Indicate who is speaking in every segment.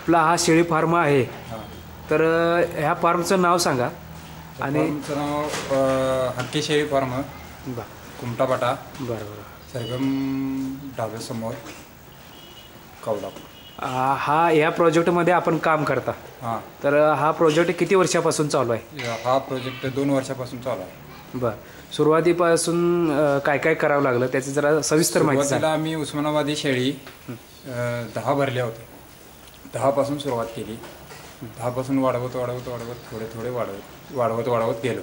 Speaker 1: आपला हा शेळी फार्म आहे,
Speaker 2: हां.
Speaker 1: तर ह्या फार्मचं नाव सांगा. आणि
Speaker 2: फार्मचं नाव हक्की शेळी फार्म,
Speaker 1: बरं
Speaker 2: कुमटापाटा,
Speaker 1: बरं बरं.
Speaker 2: सरगम ढाब्यासमोर, कौलापूर.
Speaker 1: हा या प्रोजेक्टमध्ये आपण काम करता.
Speaker 2: हां.
Speaker 1: तर हा प्रोजेक्ट किती वर्षापासून चालू आहे?
Speaker 2: हा प्रोजेक्ट 2 वर्षापासून चालू आहे.
Speaker 1: बरं. सुरुवातीपासून काय काय करावं लागलं त्याची जरा सविस्तर माहिती सांगा.
Speaker 2: सुरुवातीला आम्ही उस्मानाबादी शेळी 10 भरल्या होत्या. 10 पासून सुरुवात केली. 10 पासून वाढवत वाढवत गेलो.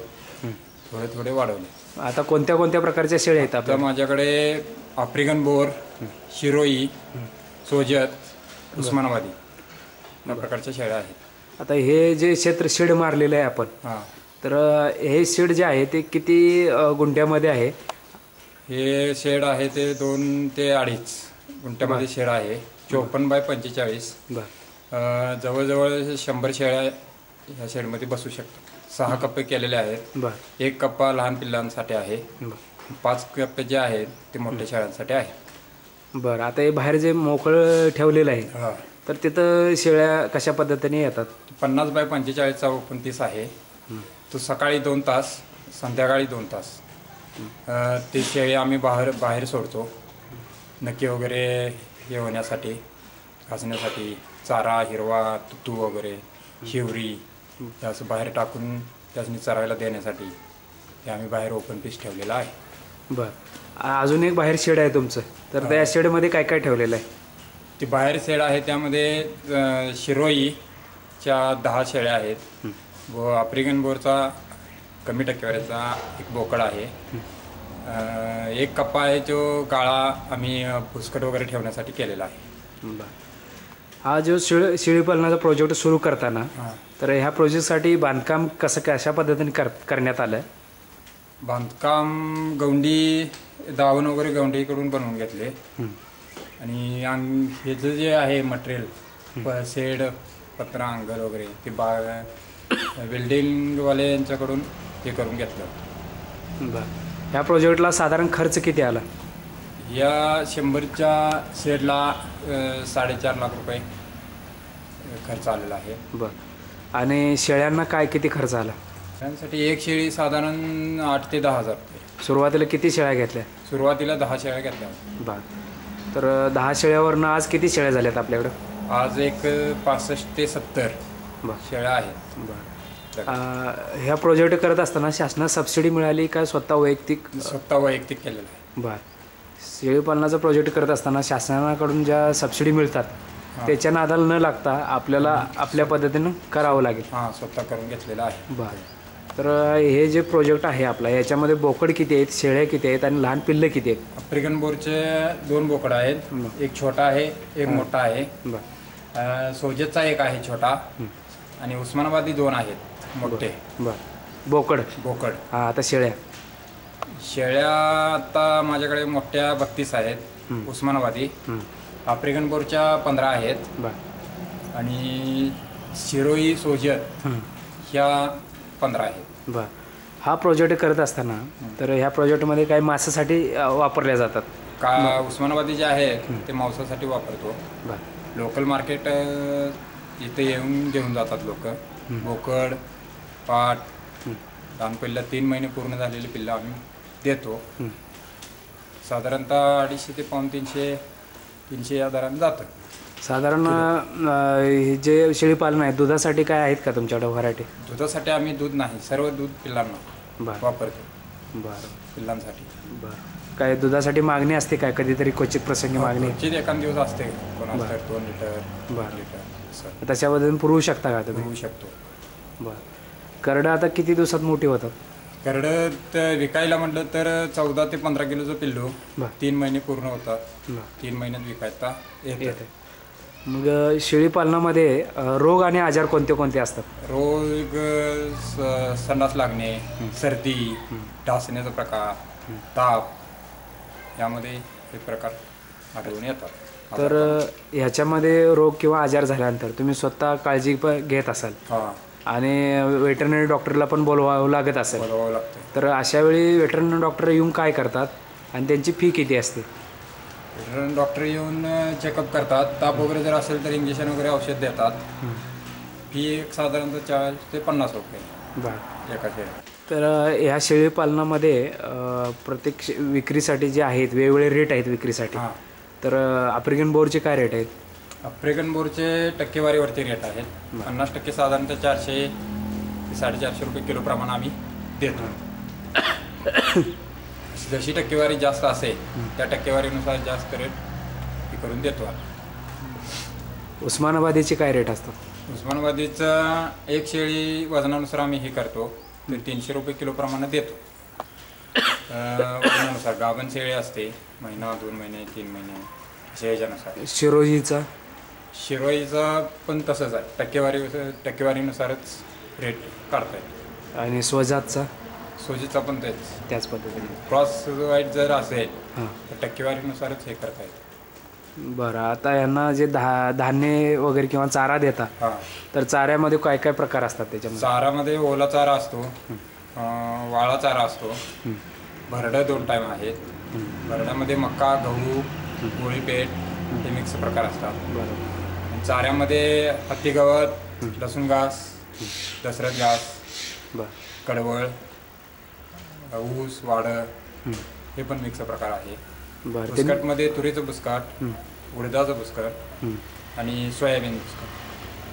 Speaker 2: थोडे वाढवले.
Speaker 1: आता कोणत्या कोणत्या प्रकारच्या शेळ्या आहेत
Speaker 2: आता माझ्याकडे आफ्रिकन बोर, शिरोई, सोजत, उस्मानाबादी या प्रकारच्या शेळ्या आहेत.
Speaker 1: आता हे जे क्षेत्र शेड मारलेलं आहे आपण,
Speaker 2: हां.
Speaker 1: तर हे शेड जे आहे ते किती गुंठ्यामध्ये आहे?
Speaker 2: हे शेड आहे ते 2 ते 2.5 गुंठ्यामध्ये शेड आहे. 54 बाय 45.
Speaker 1: बरं
Speaker 2: जवळजवळ 100 शेळ्या ह्या शेडमध्ये बसू शकतात. 6 कप्पे केलेले आहेत.
Speaker 1: बरं
Speaker 2: 1 कप्पा लहान पिल्लांसाठी आहे.
Speaker 1: बरं
Speaker 2: 5 कप्पे जे आहेत ते मोठ्या शेळ्यांसाठी आहे.
Speaker 1: बरं. आता हे बाहेर जे मोकळं ठेवलेलं आहे,
Speaker 2: हां.
Speaker 1: तर तिथं शेळ्या कशा पद्धतीने येतात?
Speaker 2: 50 बाय 45चा 29 आहे. तो सकाळी 2 तास, संध्याकाळी 2 तास. ते शेळी आम्ही बाहेर सोडतो. नक्की वगैरे हे होण्यासाठी, घासण्यासाठी, चारा, हिरवा, तुतू वगैरे, शिवरी असं बाहेर टाकून त्यासनी चरायला देण्यासाठी ते आम्ही बाहेर ओपन पीस ठेवलेला आहे.
Speaker 1: बरं. अजून एक बाहेर शेड आहे तुमचं, तर त्या शेडमध्ये काय काय ठेवलेलं आहे?
Speaker 2: ती बाहेर शेड आहे त्यामध्ये शिरोईच्या 10 शेळ्या आहेत व आफ्रिकन बोरचा कमी टक्केवारीचा 1 बोकड आहे. 1 कप्पा आहे जो गाळा आम्ही भुसकट वगैरे ठेवण्यासाठी केलेला आहे.
Speaker 1: बरं. हा जो शेळीपालनाचा प्रोजेक्ट सुरू करताना, तर ह्या प्रोजेक्टसाठी बांधकाम कशा पद्धतीने करण्यात आलं?
Speaker 2: बांधकाम गौंडी, दावण वगैरे गौंडीकडून बनवून घेतले. आणि ह्याचं जे आहे मटेरियल, शेड, पत्रा, अंगल वगैरे ते वेल्डिंगवाले यांच्याकडून ते करून घेतलं.
Speaker 1: बरं. ह्या प्रोजेक्टला साधारण खर्च किती आला?
Speaker 2: या 100च्या शेडला 4.5 लाख रुपये खर्च आलेला आहे.
Speaker 1: बरं. आणि शेळ्यांना काय किती खर्च आला?
Speaker 2: त्यासाठी 1 शेळी साधारण 8 ते 10 हजार रुपये.
Speaker 1: सुरुवातीला किती शेळ्या घेतल्या?
Speaker 2: सुरुवातीला 10 शेळ्या घेतल्या.
Speaker 1: बरं. तर 10 शेळ्यावरनं आज किती शेळ्या झाल्यात आपल्याकडं?
Speaker 2: आज एक 65 ते 70 शेळ्या आहेत.
Speaker 1: बरं. ह्या प्रोजेक्ट करत असताना शासनाला सबसिडी मिळाली का स्वतः वैयक्तिक
Speaker 2: केलेलं आहे?
Speaker 1: बरं. शेळीपालनाचा प्रोजेक्ट करत असताना शासनाकडून ज्या सबसिडी मिळतात त्याच्या नादाला न लागता आपल्याला आपल्या पद्धतीनं करावं लागेल.
Speaker 2: हां, स्वतः करून घेतलेलं आहे.
Speaker 1: बरं. तर हे जे प्रोजेक्ट आहे आपला, याच्यामध्ये बोकड किती आहेत, शेळ्या किती आहेत आणि लहान पिल्लं किती आहेत?
Speaker 2: आफ्रिकन बोरचे 2 बोकड आहेत. 1 छोटा आहे, 1 मोठा आहे.
Speaker 1: बरं.
Speaker 2: सोजतचा 1 आहे छोटा आणि उस्मानाबादी 2 आहेत मोठे.
Speaker 1: बरं. बोकड. हां. आता शेळ्या
Speaker 2: आता माझ्याकडे मोठ्या 32 आहेत. उस्मानाबादी. आफ्रिकन बोरच्या 15 आहेत.
Speaker 1: बरं.
Speaker 2: आणि शिरोई, सोजत ह्या 15 आहेत.
Speaker 1: बरं. हा प्रोजेक्ट करत असताना तर ह्या प्रोजेक्टमध्ये काही मांसासाठी वापरल्या जातात
Speaker 2: का? उस्मानाबादी जे आहे ते मांसासाठी वापरतो.
Speaker 1: बरं.
Speaker 2: लोकल मार्केट इथे येऊन घेऊन जातात लोक. बोकड, पाट, लहान पिल्लं 3 महिने पूर्ण झालेली पिल्लं आम्ही देतो. साधारणतः 250 ते 300 या दराने जातं.
Speaker 1: साधारण हे जे शेळीपालन आहे दुधासाठी काय आहेत का तुमच्याकडे व्हरायटी?
Speaker 2: दुधासाठी आम्ही दूध नाही, सर्व दूध पिल्लांना वापरतो.
Speaker 1: बरं.
Speaker 2: पिल्लांसाठी.
Speaker 1: बरं. काय दुधासाठी मागणी असते काय कधीतरी क्वचित प्रसंगी मागणी?
Speaker 2: क्वचित एखाद दिवस असते. कोणाला 2 लिटर,
Speaker 1: 1
Speaker 2: लिटर
Speaker 1: तशा पद्धतीने पुरवू शकता का तुम्ही?
Speaker 2: होऊ शकतो.
Speaker 1: बरं. करडं आता किती दिवसात मोठी होतात?
Speaker 2: करडं विकायला म्हटलं तर 14 ते 15 किलोचं पिल्लू 3 महिने पूर्ण होतात. 3 महिन्यात विकायचा येते.
Speaker 1: मग शेळीपालनामध्ये रोग आणि आजार कोणते कोणते असतात?
Speaker 2: रोग संडास लागणे, सर्दी, ढासण्याचा प्रकार, ताप यामध्ये हे प्रकार आढळून येतात.
Speaker 1: तर ह्याच्यामध्ये रोग किंवा आजार झाल्यानंतर तुम्ही स्वतः काळजी घेत असाल आणि वेटरनरी डॉक्टरला पण बोलवावं लागत असेल.
Speaker 2: बोलवावं लागतं.
Speaker 1: तर अशा वेळी वेटरनरी डॉक्टर येऊन काय करतात आणि त्यांची फी किती असते?
Speaker 2: डॉक्टर येऊन चेकअप करतात. ताप वगैरे जर असेल तर इंजेक्शन वगैरे औषध देतात. फी एक साधारणतः 40 ते 50 रुपये
Speaker 1: बरं.
Speaker 2: एका शेळी.
Speaker 1: तर ह्या शेळी पालनामध्ये प्रत्येक विक्रीसाठी जे आहेत वेगवेगळे रेट आहेत विक्रीसाठी.
Speaker 2: हां,
Speaker 1: तर आफ्रिकन बोरचे काय रेट आहेत?
Speaker 2: आफ्रिकन बोरचे टक्केवारीवरती रेट आहेत. 50% साधारणतः 400 ते 450 रुपये किलो प्रमाणे आम्ही देतो. जशी टक्केवारी जास्त असेल त्या टक्केवारीनुसार जास्त रेट हे करून देतो.
Speaker 1: उस्मानाबादीचे काय रेट असतात?
Speaker 2: उस्मानाबादीचा एक शेळी वजनानुसार आम्ही हे करतो तर 300 रुपये किलो प्रमाणे देतो. वजनानुसार गाभण शेळी असते, महिना 2 महिने 3 महिने अशा ह्याच्यानुसार.
Speaker 1: शिरोजीचा?
Speaker 2: शिरोईचा पण तसंच आहे, टक्केवारीनुसारच रेट काढता येतो.
Speaker 1: आणि स्वजातचा?
Speaker 2: सोजीचा पण तेच
Speaker 1: त्याच पद्धतीने.
Speaker 2: क्रॉस वाईट जर असेल
Speaker 1: हां.
Speaker 2: तर टक्केवारीनुसारच हे करता येतं.
Speaker 1: बरं. आता यांना जे धान्य वगैरे किंवा चारा देता,
Speaker 2: हां,
Speaker 1: तर चाऱ्यामध्ये काय काय प्रकार असतात त्याच्यामध्ये?
Speaker 2: चारामध्ये ओला चारा असतो, वाळा चारा असतो, भरडं 2 टाईम आहेत. भरड्यामध्ये मका, गहू, गोळीपेट हे मिक्स प्रकार असतात.
Speaker 1: बरोबर.
Speaker 2: चाऱ्यामध्ये हत्ती गवत, लसूण घास, दसरथ घास,
Speaker 1: बरं.
Speaker 2: कडवळ, ऊस, वाडं हे पण मिक्स प्रकार आहे.
Speaker 1: बरं.
Speaker 2: बुसकटमध्ये तुरीचं बुसकट, उडदाचं बुसकट आणि सोयाबीन बुसकट.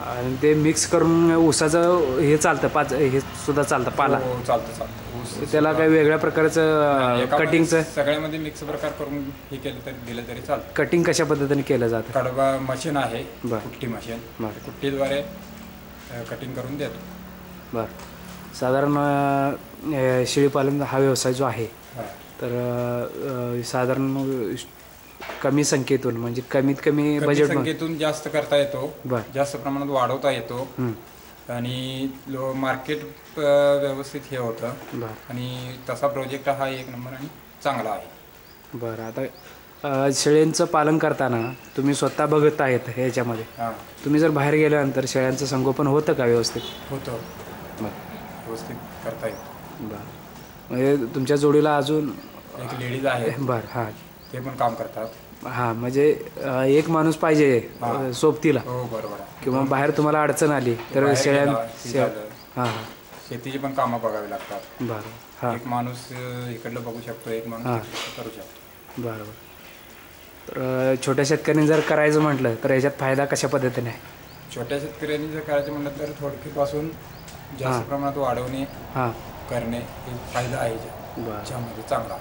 Speaker 1: आणि ते मिक्स करून ऊसाचं हे चालतं, हे सुद्धा चालतं, पाला?
Speaker 2: हो, चालतं. ऊस
Speaker 1: त्याला काही वेगळ्या प्रकारचं कटिंगचं?
Speaker 2: सगळ्यामध्ये मिक्स प्रकार करून हे केलं तरी दिलं तरी चालतं.
Speaker 1: कटिंग कशा पद्धतीने केलं जातं?
Speaker 2: कडबा मशीन आहे,
Speaker 1: बरं.
Speaker 2: कुट्टी मशीन.
Speaker 1: बरं.
Speaker 2: कुट्टीद्वारे कटिंग करून देतो.
Speaker 1: बरं. साधारण शेळीपालन हा व्यवसाय जो आहे,
Speaker 2: हां.
Speaker 1: तर साधारण कमी संख्येतून म्हणजे कमीत कमी
Speaker 2: कमी
Speaker 1: बजेट
Speaker 2: संख्येतून जास्त करता येतो,
Speaker 1: बरं.
Speaker 2: जास्त प्रमाणात वाढवता येतो आणि मार्केट व्यवस्थित हे होतं.
Speaker 1: बरं.
Speaker 2: आणि तसा प्रोजेक्ट हा 1 नंबर आणि चांगला आहे.
Speaker 1: बरं. आता शेळ्यांचं पालन करताना तुम्ही स्वतः बघत आहेत ह्याच्यामध्ये,
Speaker 2: हां,
Speaker 1: तुम्ही जर बाहेर गेल्यानंतर शेळ्यांचं संगोपन होतं का व्यवस्थित?
Speaker 2: होतं,
Speaker 1: बरं.
Speaker 2: व्यवस्थित करता येतो.
Speaker 1: बरं. म्हणजे तुमच्या जोडीला अजून
Speaker 2: एक लेडीज आहे,
Speaker 1: बरं. हां.
Speaker 2: ते पण काम करतात.
Speaker 1: हां, म्हणजे एक माणूस पाहिजे
Speaker 2: हां.
Speaker 1: सोबतीला,
Speaker 2: हो, बरोबर आहे.
Speaker 1: किंवा बाहेर तुम्हाला अडचण आली तर
Speaker 2: बाहेर
Speaker 1: शेळ्या
Speaker 2: गेला, हे झालं.
Speaker 1: हां हां.
Speaker 2: शेतीची पण कामं बघावी लागतात.
Speaker 1: बरं. हां.
Speaker 2: एक माणूस इकडलं बघू शकतो, एक माणूस
Speaker 1: हां.
Speaker 2: तिकडलं करू शकतो.
Speaker 1: बरोबर. तर छोट्या शेतकऱ्यांनी जर करायचं म्हटलं तर याच्यात फायदा कशा पद्धतीने आहे?
Speaker 2: छोट्या शेतकऱ्यांनी जर करायचं म्हटलं तर थोडक्यापासून जास्त प्रमाणात वाढवणे,
Speaker 1: हां.
Speaker 2: करणे हे फायदा आहे
Speaker 1: बरं.
Speaker 2: ज्यामध्ये चांगला.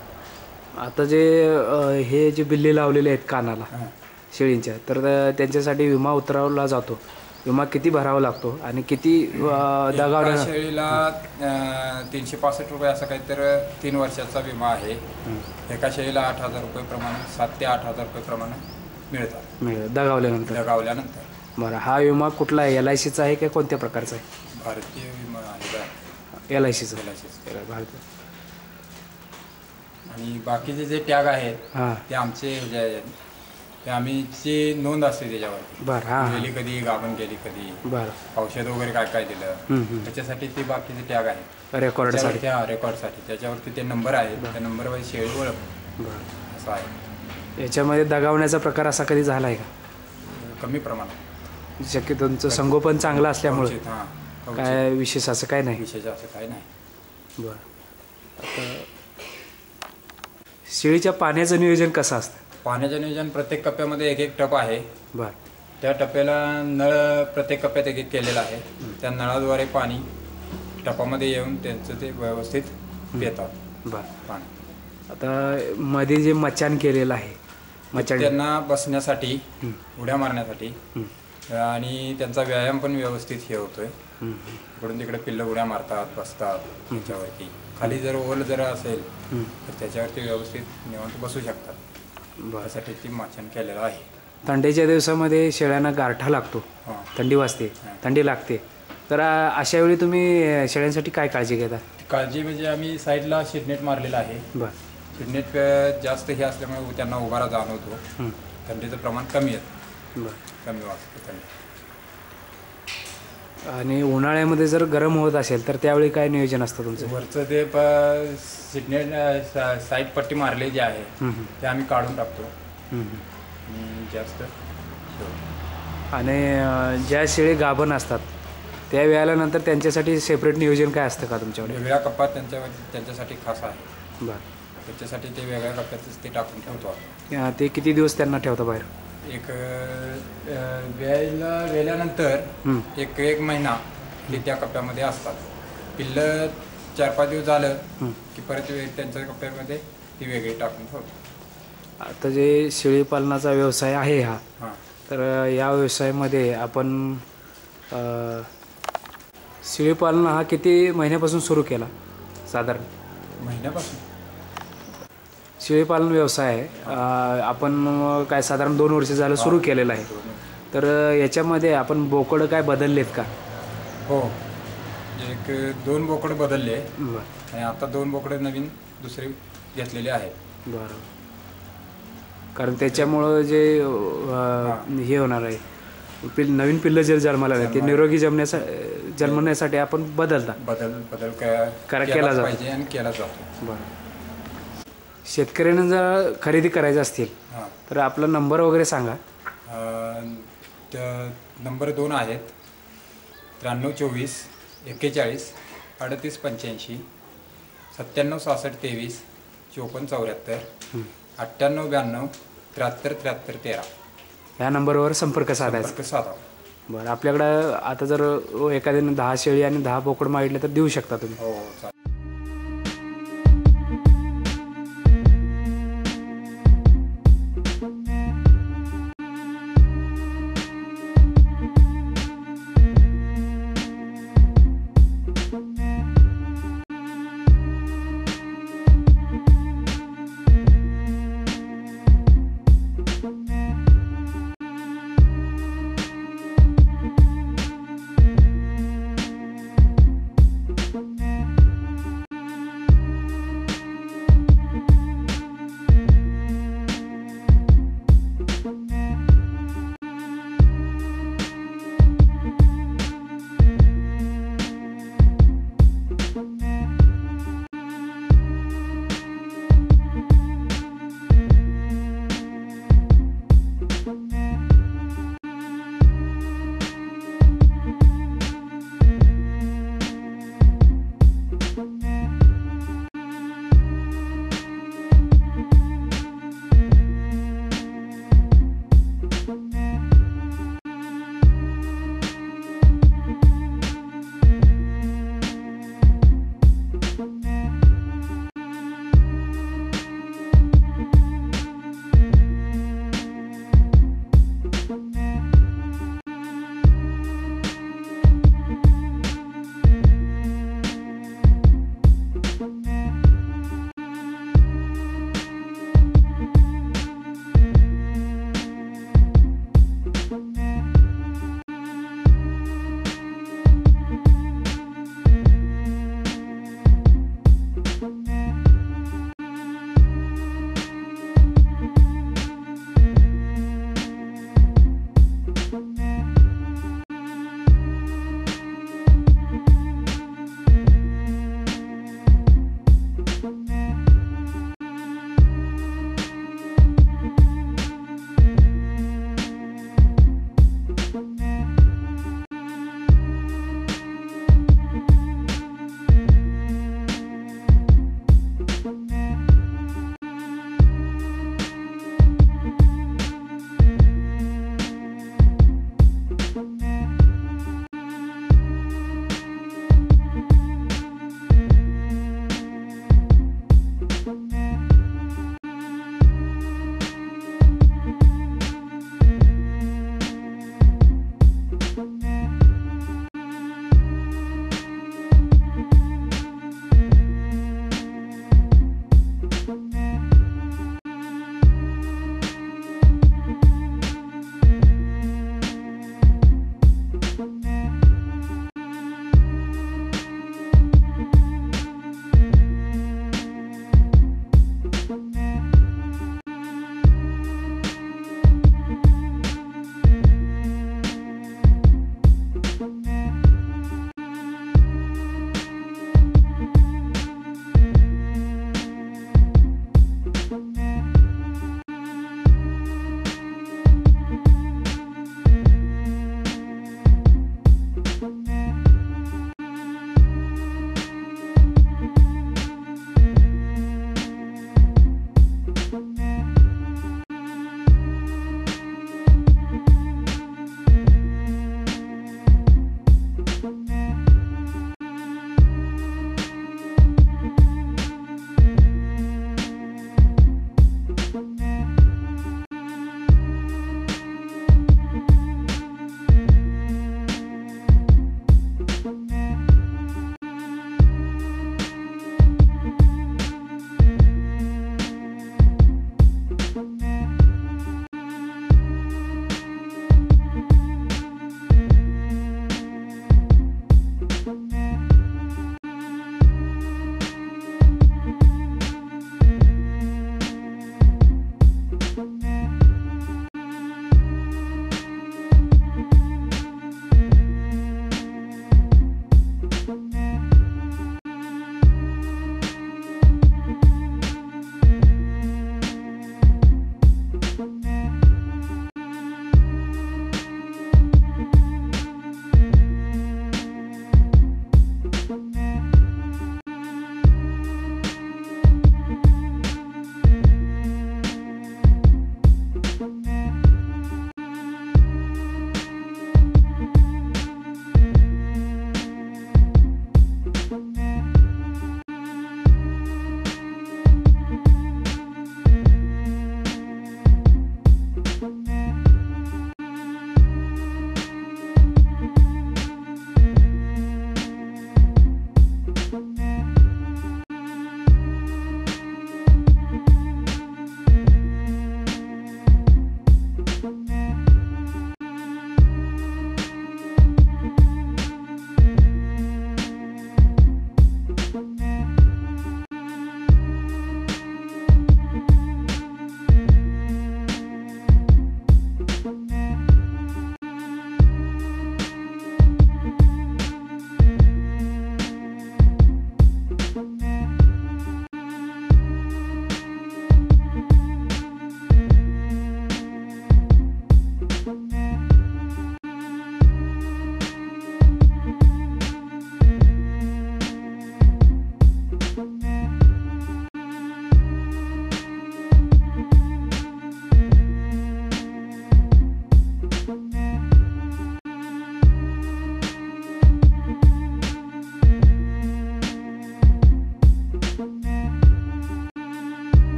Speaker 1: आता जे हे जे बिल्ले लावलेले आहेत कानाला
Speaker 2: हां.
Speaker 1: शेळींच्या, तर त्यांच्यासाठी विमा उतरवला जातो. विमा किती भरावा लागतो आणि किती दगावला?
Speaker 2: एका शेळीला 365 रुपये असं काही तर 3 वर्षाचा विमा आहे. एका शेळीला 8,000 रुपये प्रमाणे 7 ते 8,000 रुपये प्रमाणे मिळतात
Speaker 1: दगावल्यानंतर.
Speaker 2: दगावल्यानंतर.
Speaker 1: बरं. हा विमा कुठला आहे? LICचा आहे का कोणत्या प्रकारचा आहे?
Speaker 2: भारतीय विमा आहे,
Speaker 1: LICचा.
Speaker 2: LICचा.
Speaker 1: भारत.
Speaker 2: आणि बाकीचे जे टॅग आहेत
Speaker 1: हां.
Speaker 2: ते आमचे जे आहेत ते आम्हीची नोंद असते त्याच्यावरती.
Speaker 1: बरं. हां.
Speaker 2: गेली कधी, गाभण गेली कधी,
Speaker 1: बरं.
Speaker 2: औषध वगैरे काय काय दिलं त्याच्यासाठी ते बाकीचे टॅग आहेत
Speaker 1: रेकॉर्डसाठी.
Speaker 2: रेकॉर्डसाठी. त्याच्यावरती ते नंबर आहे, त्या नंबरवर शेळी ओळख
Speaker 1: बरं.
Speaker 2: असं आहे.
Speaker 1: याच्यामध्ये दगावण्याचा प्रकार असा कधी झाला आहे का?
Speaker 2: कमी प्रमाणात.
Speaker 1: शक्यतो तुमचं संगोपन चांगलं असल्यामुळे
Speaker 2: क्वचित, हां,
Speaker 1: काय विशेष असं काय नाही?
Speaker 2: विशेष असं काही नाही.
Speaker 1: बरं. आता शेळीच्या पाण्याचं नियोजन कसं असतं?
Speaker 2: पाण्याचं नियोजन प्रत्येक कप्प्यामध्ये एक टप आहे.
Speaker 1: बरं.
Speaker 2: त्या टप्प्याला नळ प्रत्येक कप्प्यात एक केलेला आहे. त्या नळाद्वारे पाणी टपामध्ये येऊन त्यांचं ते व्यवस्थित पितात.
Speaker 1: बरं.
Speaker 2: पाणी
Speaker 1: आता मध्ये जे मचान केलेलं आहे, मचान
Speaker 2: त्यांना बसण्यासाठी, उड्या मारण्यासाठी आणि त्यांचा व्यायाम पण व्यवस्थित हे होतोय. इकडून तिकडे पिल्लं उड्या मारतात, बसतात त्याच्यावरती. खाली जर ओल जर असेल तर त्याच्यावरती व्यवस्थित निवांत बसू शकतात. त्यासाठी ती माचन केलेलं आहे.
Speaker 1: थंडीच्या दिवसामध्ये शेळ्यांना गारठा लागतो, थंडी वाजते, थंडी लागते, तर अशा वेळी तुम्ही शेळ्यांसाठी काय काळजी घेता?
Speaker 2: काळजी म्हणजे आम्ही साईडला शीटनेट मारलेला आहे.
Speaker 1: बरं.
Speaker 2: शीटनेट जास्त हे असल्यामुळे त्यांना उभारा जाणवतो, थंडीचं प्रमाण कमी येतं.
Speaker 1: बरं.
Speaker 2: कमी वाजतं थंडी.
Speaker 1: आणि उन्हाळ्यामध्ये जर गरम होत असेल तर त्यावेळी काय नियोजन असतं तुमचं?
Speaker 2: वरचं ते शीटनेट साईड पट्टी मारलेली आहे ते आम्ही काढून टाकतो. जास्त
Speaker 1: आणि ज्या शेळी गाभण असतात त्या वेळेला नंतर त्यांच्यासाठी सेपरेट नियोजन काय असतं का तुमच्याकडे?
Speaker 2: वेगळ्या कप्प्यात त्यांच्यासाठी खास आहे.
Speaker 1: बरं.
Speaker 2: त्याच्यासाठी ते वेगळ्या कप्प्यातच ते टाकून ठेवतो आपण.
Speaker 1: ते किती दिवस त्यांना ठेवता बाहेर?
Speaker 2: एक वेल्यानंतर एक महिना ते त्या कप्प्यामध्ये असतात. पिल्लं 4-5 दिवस झालं की परत त्यांच्या कप्प्यामध्ये ती वेगळी टाकून ठेवतो.
Speaker 1: आता जे शेळी पालनाचा व्यवसाय आहे हा, तर या व्यवसायामध्ये आपण शेळी पालन हा किती महिन्यापासून सुरू केला साधारण?
Speaker 2: महिन्यापासून
Speaker 1: शेळी पालन व्यवसाय आपण काय साधारण 2 वर्ष झालं सुरू केलेला आहे. तर याच्यामध्ये आपण बोकडं काय बदललेत का?
Speaker 2: हो, 1-2 बोकडं बदलले
Speaker 1: बरं.
Speaker 2: आणि आता 2 बोकडं नवीन दुसरे घेतलेले आहेत.
Speaker 1: बरं. कारण त्याच्यामुळं जे हे होणार आहे नवीन पिल्लं जर जन्माला आले ते निरोगी जन्मण्यासाठी आपण बदल
Speaker 2: केला पाहिजे आणि केला जातो.
Speaker 1: बरं. शेतकऱ्यांना जर खरेदी करायचं असतील तर आपला नंबर वगैरे सांगा.
Speaker 2: नंबर 2 आहेत 9324 41 38 85 97 66 23 54 74 98 92 73 73 13
Speaker 1: ह्या नंबरवर संपर्क साधायचा. बरं. आपल्याकडं आता जर एखाद्याने 10 शेळी आणि 10 बोकड मागितले तर देऊ शकता तुम्ही?
Speaker 2: हो, चालेल.